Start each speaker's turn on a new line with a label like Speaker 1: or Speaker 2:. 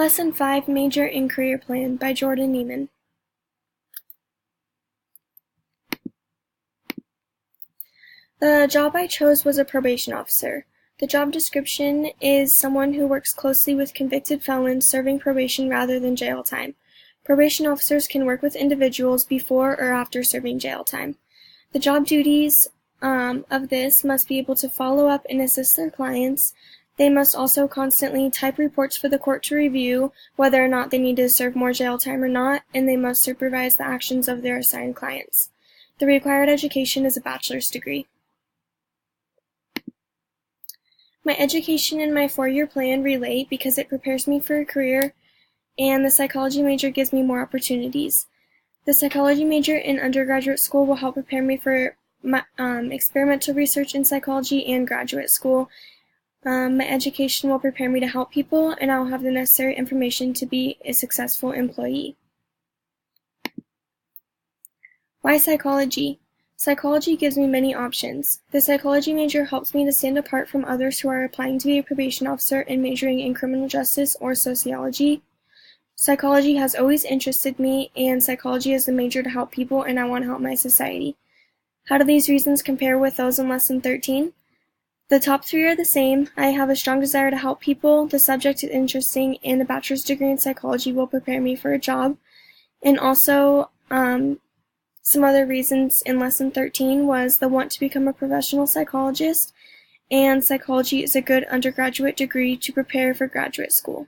Speaker 1: Lesson 5, Major and Career Plan by Jordan Neiman. The job I chose was a probation officer. The job description is someone who works closely with convicted felons serving probation rather than jail time. Probation officers can work with individuals before or after serving jail time. The job duties of this must be able to follow up and assist their clients. They must also constantly type reports for the court to review whether or not they need to serve more jail time or not, and they must supervise the actions of their assigned clients. The required education is a bachelor's degree. My education and my 4-year plan relate because it prepares me for a career, and the psychology major gives me more opportunities. The psychology major in undergraduate school will help prepare me for my, experimental research in psychology and graduate school. My education will prepare me to help people, and I will have the necessary information to be a successful employee. Why psychology? Psychology gives me many options. The psychology major helps me to stand apart from others who are applying to be a probation officer and majoring in criminal justice or sociology. Psychology has always interested me, and psychology is the major to help people, and I want to help my society. How do these reasons compare with those in Lesson 13? The top 3 are the same. I have a strong desire to help people, the subject is interesting, and the bachelor's degree in psychology will prepare me for a job. And also, some other reasons in Lesson 13 was the want to become a professional psychologist, and psychology is a good undergraduate degree to prepare for graduate school.